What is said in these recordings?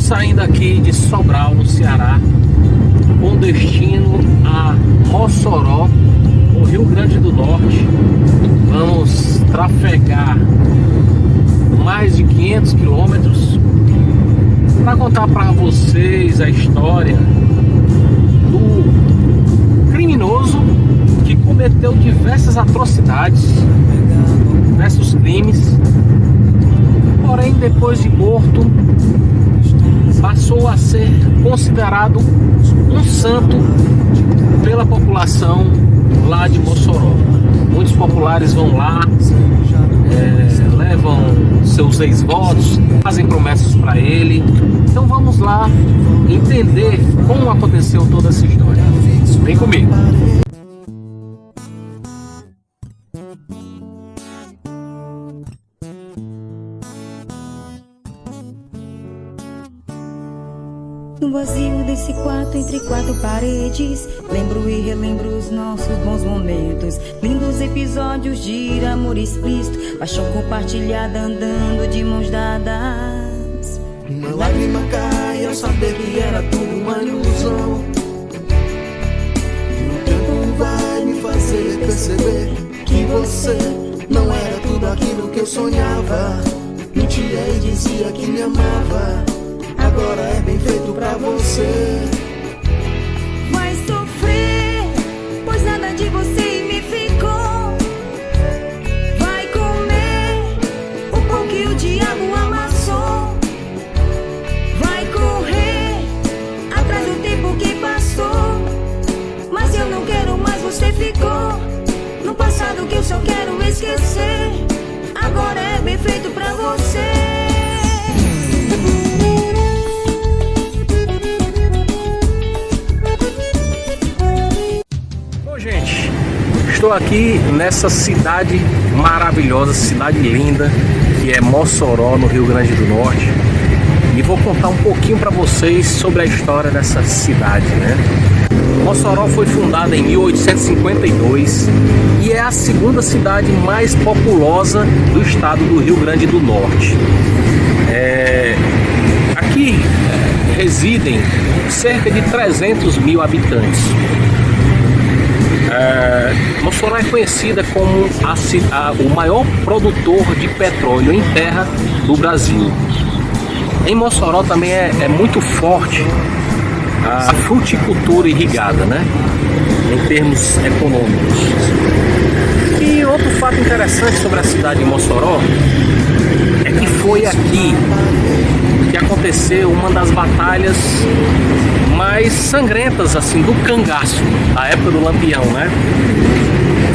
saindo aqui de Sobral, no Ceará, com destino a Mossoró, no Rio Grande do Norte. Vamos trafegar mais de 500 quilômetros para contar para vocês a história do criminoso que cometeu diversas atrocidades, diversos crimes, porém depois de morto passou a ser considerado um santo pela população lá de Mossoró. Muitos populares vão lá, levam seus ex-votos, fazem promessas para ele. Então vamos lá entender como aconteceu toda essa história. Vem comigo. No vazio desse quarto, entre quatro paredes, lembro e relembro os nossos bons momentos, lindos episódios de amor explícito, paixão compartilhada andando de mãos dadas. Uma lágrima cai ao saber que era tudo uma ilusão, e o tempo vai me fazer perceber que você não era tudo aquilo que eu sonhava. Mentia e dizia que me amava, agora é bem feito pra você. Vai sofrer, pois nada de você me ficou. Vai comer o pão que o diabo amassou. Vai correr atrás do tempo que passou, mas eu não quero mais, você ficou no passado que eu só quero esquecer. Agora é bem feito pra você. Gente, estou aqui nessa cidade maravilhosa, cidade linda, que é Mossoró, no Rio Grande do Norte, e vou contar um pouquinho para vocês sobre a história dessa cidade, né? Mossoró foi fundada em 1852 e é a segunda cidade mais populosa do estado do Rio Grande do Norte. Aqui residem cerca de 300 mil habitantes. Mossoró é conhecida como o maior produtor de petróleo em terra do Brasil. Em Mossoró também é muito forte a fruticultura irrigada, né? Em termos econômicos. E outro fato interessante sobre a cidade de Mossoró é que foi aqui que aconteceu uma das batalhas mais sangrentas assim do cangaço, a época do Lampião, né?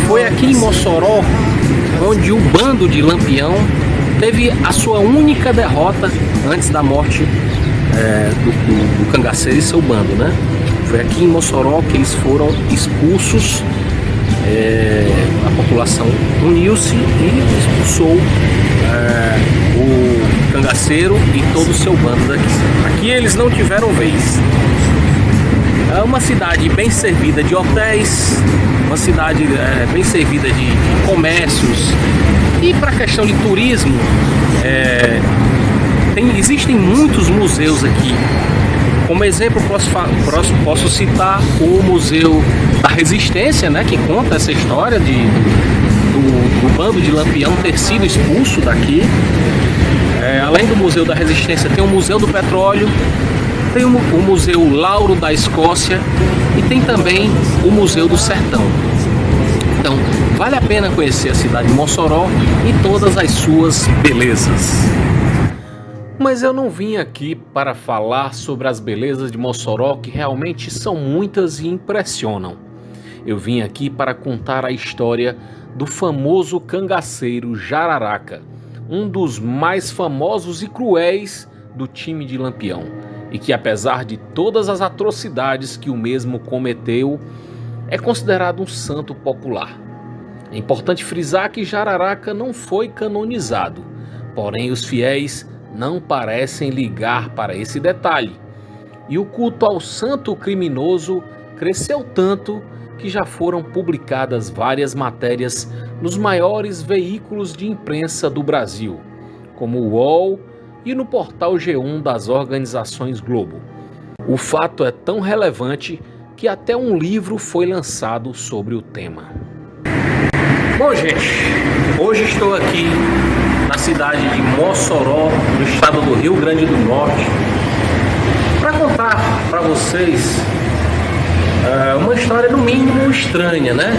Foi aqui em Mossoró onde o bando de Lampião teve a sua única derrota antes da morte do cangaceiro e seu bando, né? Foi aqui em Mossoró que eles foram expulsos. A população uniu-se e expulsou o cangaceiro e todo o seu bando daqui. Aqui eles não tiveram vez. É uma cidade bem servida de hotéis, uma cidade bem servida de comércios, e para a questão de turismo, existem muitos museus aqui. Como exemplo, posso citar o Museu da Resistência, né, que conta essa história do bando de Lampião ter sido expulso daqui. Além do Museu da Resistência, tem o Museu do Petróleo, tem o Museu Lauro da Escócia e tem também o Museu do Sertão. Então, vale a pena conhecer a cidade de Mossoró e todas as suas belezas. Mas eu não vim aqui para falar sobre as belezas de Mossoró, que realmente são muitas e impressionam. Eu vim aqui para contar a história do famoso cangaceiro Jararaca, um dos mais famosos e cruéis do time de Lampião, e que, apesar de todas as atrocidades que o mesmo cometeu, é considerado um santo popular. É importante frisar que Jararaca não foi canonizado, porém os fiéis não parecem ligar para esse detalhe, e o culto ao santo criminoso cresceu tanto que já foram publicadas várias matérias nos maiores veículos de imprensa do Brasil, como o UOL, e no portal G1 das organizações Globo. O fato é tão relevante que até um livro foi lançado sobre o tema. Bom, gente, hoje estou aqui na cidade de Mossoró, no estado do Rio Grande do Norte, para contar para vocês uma história no mínimo estranha, né?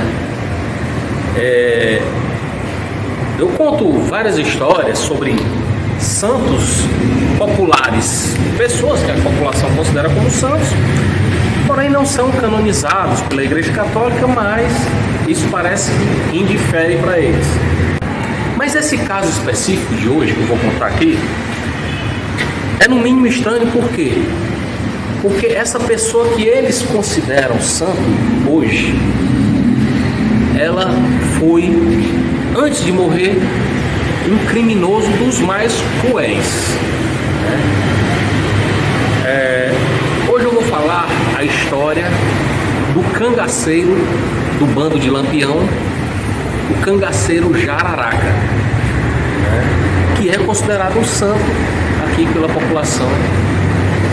Eu conto várias histórias sobre santos populares, pessoas que a população considera como santos, porém não são canonizados pela Igreja Católica, mas isso parece que indifere para eles. Mas esse caso específico de hoje, que eu vou contar aqui, é no mínimo estranho. Por quê? Porque essa pessoa que eles consideram santo hoje, ela foi, antes de morrer, um criminoso dos mais cruéis. Hoje eu vou falar a história do cangaceiro do bando de Lampião, o cangaceiro Jararaca, que é considerado um santo aqui pela população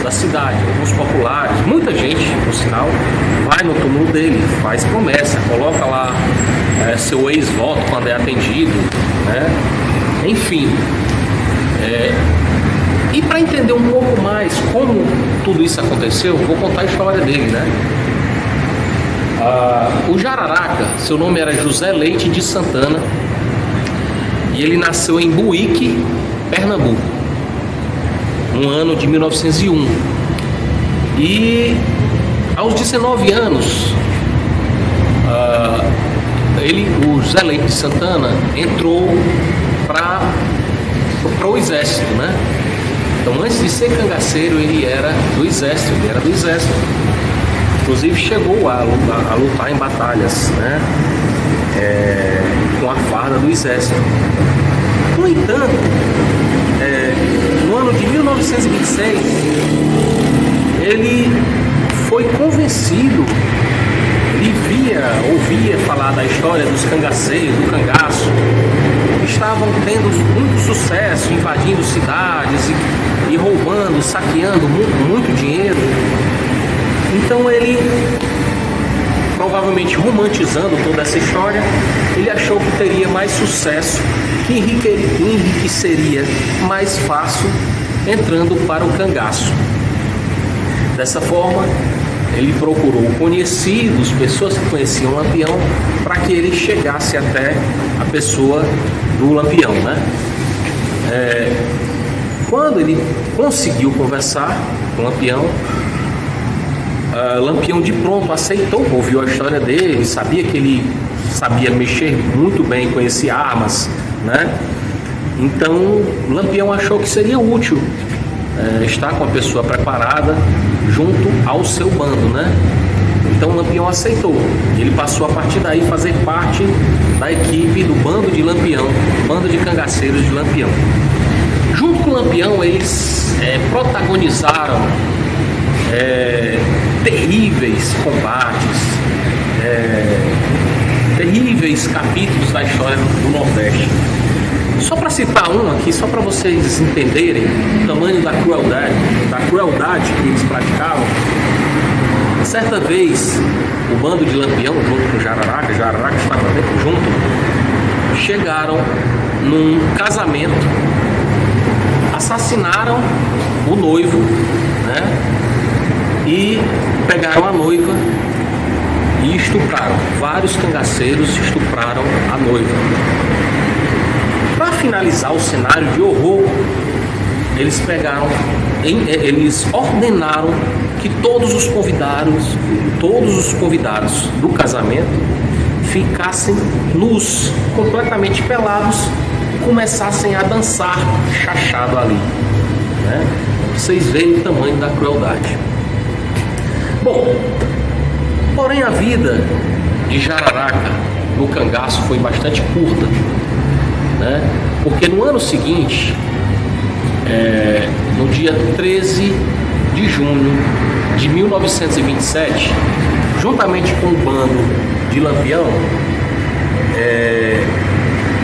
da cidade. Alguns populares, muita gente, por sinal, vai no túmulo dele, faz promessa, coloca lá seu ex-voto quando é atendido, né? Enfim, e para entender um pouco mais como tudo isso aconteceu, vou contar a história dele, né? O Jararaca, seu nome era José Leite de Santana, e ele nasceu em Buíque, Pernambuco, no ano de 1901. E aos 19 anos, o José Leite de Santana entrou para o exército, né? Então, antes de ser cangaceiro, ele era do exército, Inclusive chegou a lutar em batalhas, né? Com a farda do exército. No entanto, no ano de 1926, ele foi convencido, ele ouvia falar da história dos cangaceiros, do cangaço, que estavam tendo muito sucesso, invadindo cidades e roubando, saqueando muito dinheiro. Então ele, provavelmente romantizando toda essa história, ele achou que teria mais sucesso, que enriqueceria mais fácil entrando para o cangaço. Dessa forma, ele procurou conhecidos, pessoas que conheciam o Lampião, para que ele chegasse até a pessoa do Lampião, né? Quando ele conseguiu conversar com o Lampião, Lampião de pronto aceitou, ouviu a história dele, sabia que ele sabia mexer muito bem, conhecia armas, né? Então Lampião achou que seria útil estar com a pessoa preparada junto ao seu bando, né? Então Lampião aceitou. Ele passou a partir daí fazer parte da equipe do bando de Lampião, bando de cangaceiros de Lampião. Junto com Lampião, eles protagonizaram terríveis combates, terríveis capítulos da história do Nordeste. Só para citar um aqui, só para vocês entenderem o tamanho da crueldade que eles praticavam. Certa vez, o bando de Lampião, junto com o Jararaca estava junto, chegaram num casamento, assassinaram o noivo, né? E pegaram a noiva e estupraram. Vários cangaceiros estupraram a noiva. Para finalizar o cenário de horror, eles ordenaram que todos os convidados do casamento ficassem nus, completamente pelados, e começassem a dançar chachado ali, né? Vocês veem o tamanho da crueldade. Bom, porém a vida de Jararaca no cangaço foi bastante curta, né? Porque no ano seguinte, no dia 13 de junho de 1927, juntamente com o bando de Lampião,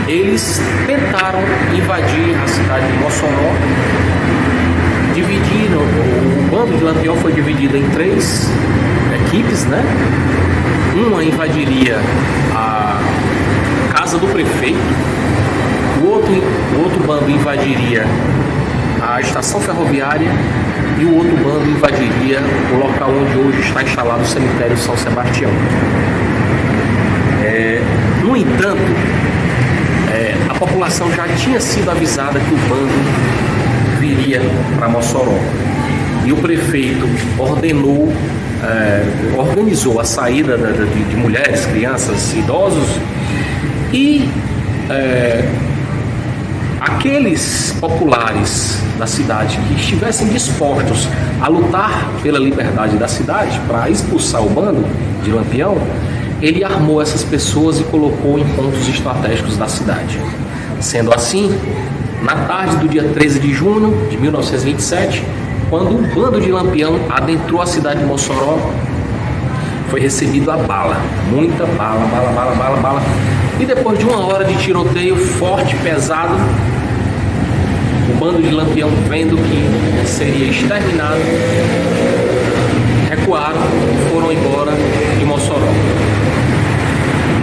eles tentaram invadir a cidade de Mossoró Lampião foi dividida em 3 equipes, né? Uma invadiria a casa do prefeito, o outro bando invadiria a estação ferroviária e o outro bando invadiria o local onde hoje está instalado o cemitério São Sebastião. No entanto, a população já tinha sido avisada que o bando viria para Mossoró. E o prefeito organizou a saída de mulheres, crianças, idosos e aqueles populares da cidade que estivessem dispostos a lutar pela liberdade da cidade para expulsar o bando de Lampião, ele armou essas pessoas e colocou em pontos estratégicos da cidade. Sendo assim, na tarde do dia 13 de junho de 1927, quando o bando de Lampião adentrou a cidade de Mossoró, foi recebido a bala, muita bala. E depois de 1 hora de tiroteio forte, pesado, o bando de Lampião, vendo que seria exterminado, recuaram e foram embora de Mossoró.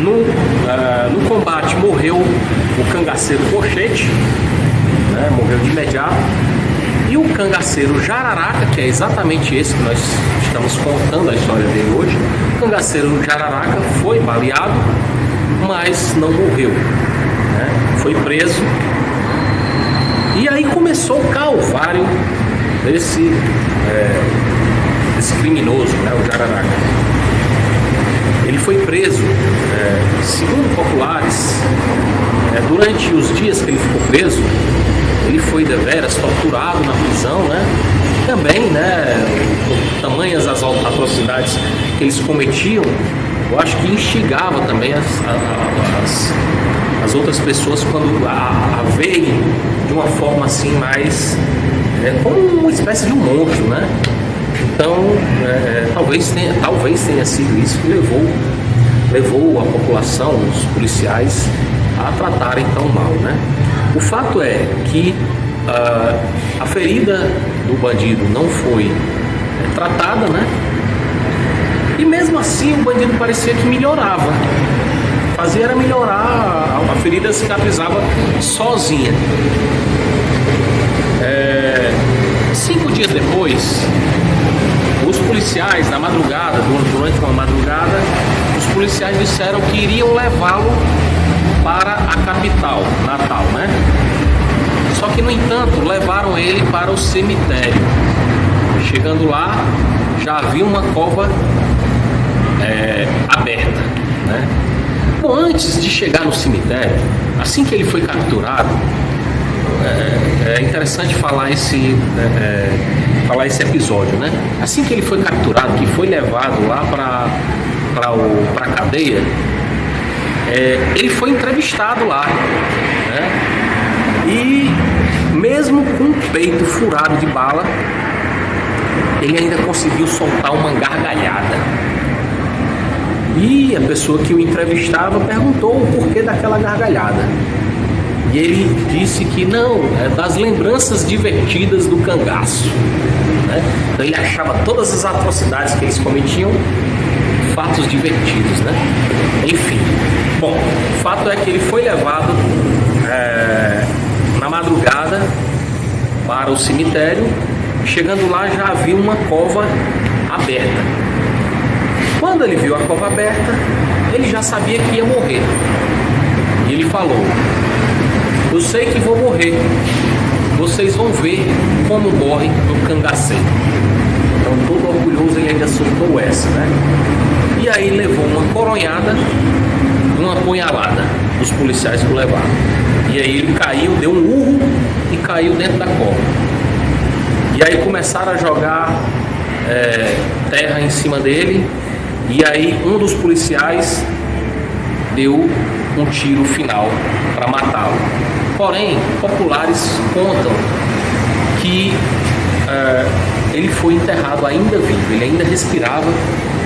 No combate morreu o cangaceiro Pochete, né, morreu de imediato. E o cangaceiro Jararaca, que é exatamente esse que nós estamos contando a história dele hoje, o cangaceiro Jararaca foi baleado, mas não morreu, né? Foi preso. E aí começou o calvário desse criminoso, né, o Jararaca. Ele foi preso, segundo populares, durante os dias que ele ficou preso, ele foi deveras torturado na prisão, né? Também, né, com tamanhas as atrocidades que eles cometiam, eu acho que instigava também as outras pessoas quando a verem de uma forma assim mais como uma espécie de um monstro, né? Então, talvez tenha sido isso que levou a população, os policiais, a tratarem tão mal, né? O fato é que a ferida do bandido não foi tratada, né? E mesmo assim o bandido parecia que melhorava. Fazia era melhorar, a ferida cicatrizava sozinha. 5 dias depois, os policiais, na madrugada, durante uma madrugada, os policiais disseram que iriam levá-lo para a capital, Natal, né? Só que, no entanto, levaram ele para o cemitério. Chegando lá, já havia uma cova aberta, né? Bom, antes de chegar no cemitério, assim que ele foi capturado, é interessante falar esse episódio, né? Assim que ele foi capturado, que foi levado lá para a cadeia, ele foi entrevistado lá, né? E mesmo com o peito furado de bala, ele ainda conseguiu soltar uma gargalhada. E a pessoa que o entrevistava perguntou o porquê daquela gargalhada. E ele disse que não, é das lembranças divertidas do cangaço, né? Então ele achava todas as atrocidades que eles cometiam fatos divertidos, né? Enfim, bom, o fato é que ele foi levado na madrugada para o cemitério. Chegando lá, já havia uma cova aberta. Quando ele viu a cova aberta, ele já sabia que ia morrer. E ele falou: eu sei que vou morrer, vocês vão ver como morre um cangaceiro. Então, todo orgulhoso, ele ainda soltou essa, né? E aí levou uma coronhada, uma apunhalada, os policiais que o levaram. E aí ele caiu, deu um urro e caiu dentro da cova. E aí começaram a jogar terra em cima dele. E aí um dos policiais deu um tiro final para matá-lo. Porém, populares contam que ele foi enterrado ainda vivo, ele ainda respirava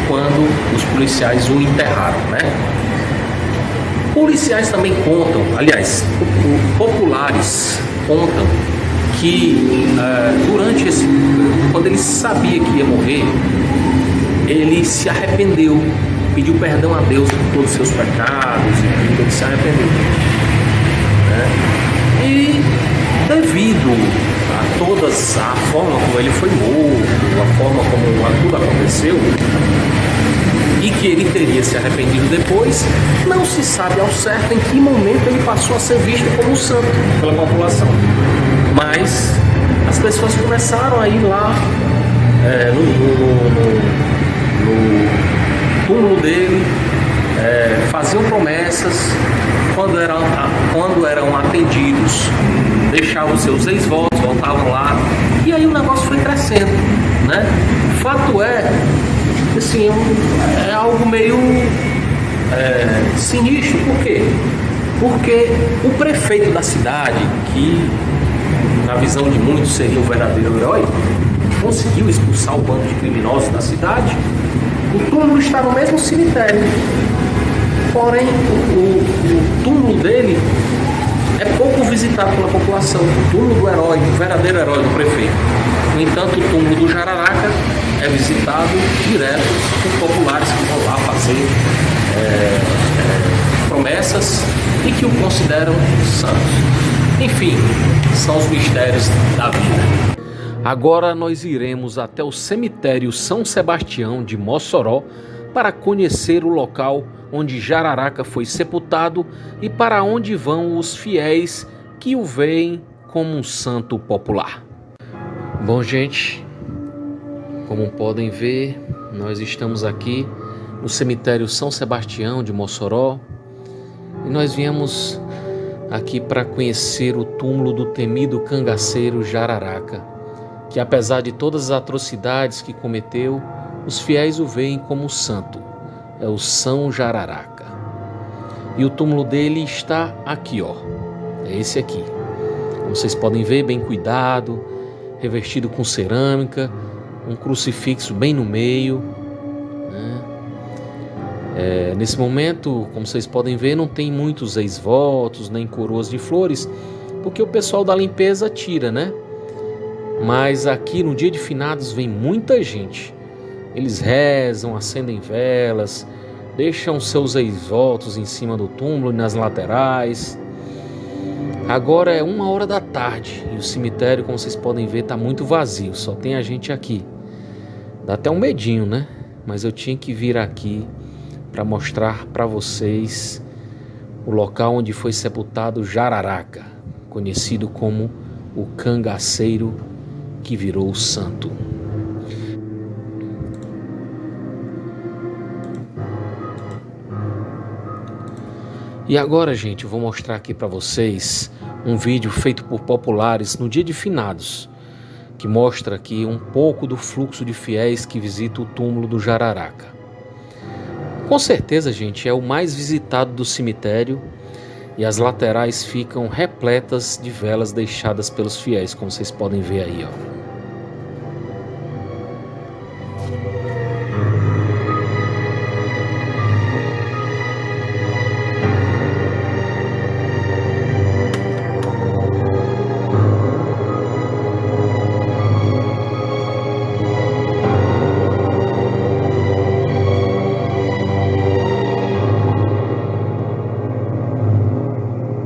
quando os policiais o enterraram, né? Policiais também contam, aliás, populares contam que quando ele sabia que ia morrer, ele se arrependeu, pediu perdão a Deus por todos os seus pecados e tudo, ele se arrependeu, né? E devido a todas a forma como ele foi morto, a forma como tudo aconteceu, e que ele teria se arrependido depois, não se sabe ao certo em que momento ele passou a ser visto como santo pela população. Mas as pessoas começaram a ir lá no túmulo dele, faziam promessas, quando eram atendidos, deixavam seus ex-votos, voltavam lá, e aí o negócio foi crescendo, né? Fato é, assim, é algo meio sinistro. Por quê? Porque o prefeito da cidade, que na visão de muitos seria o verdadeiro herói, conseguiu expulsar o bando de criminosos da cidade. O túmulo está no mesmo cemitério, porém o túmulo dele é pouco visitado pela população. O túmulo do herói, do verdadeiro herói, do prefeito. No entanto, o túmulo do Jararaca é visitado direto por populares que vão lá fazer promessas e que o consideram santo. Enfim, são os mistérios da vida. Agora nós iremos até o cemitério São Sebastião de Mossoró para conhecer o local onde Jararaca foi sepultado e para onde vão os fiéis que o veem como um santo popular. Bom, gente, como podem ver, nós estamos aqui no cemitério São Sebastião de Mossoró e nós viemos aqui para conhecer o túmulo do temido cangaceiro Jararaca, que apesar de todas as atrocidades que cometeu, os fiéis o veem como santo. É o São Jararaca. E o túmulo dele está aqui, ó. É esse aqui. Como vocês podem ver, bem cuidado, revestido com cerâmica, um crucifixo bem no meio, né? Nesse momento, como vocês podem ver, não tem muitos ex-votos, nem coroas de flores, porque o pessoal da limpeza tira, né? Mas aqui no dia de finados vem muita gente. Eles rezam, acendem velas, deixam seus ex-votos em cima do túmulo e nas laterais. Agora é 1h da tarde e o cemitério, como vocês podem ver, está muito vazio, só tem a gente aqui. Dá até um medinho, né? Mas eu tinha que vir aqui para mostrar para vocês o local onde foi sepultado Jararaca, conhecido como o cangaceiro que virou santo. E agora, gente, eu vou mostrar aqui para vocês um vídeo feito por populares no dia de finados, que mostra aqui um pouco do fluxo de fiéis que visita o túmulo do Jararaca. Com certeza, gente, é o mais visitado do cemitério e as laterais ficam repletas de velas deixadas pelos fiéis, como vocês podem ver aí, ó.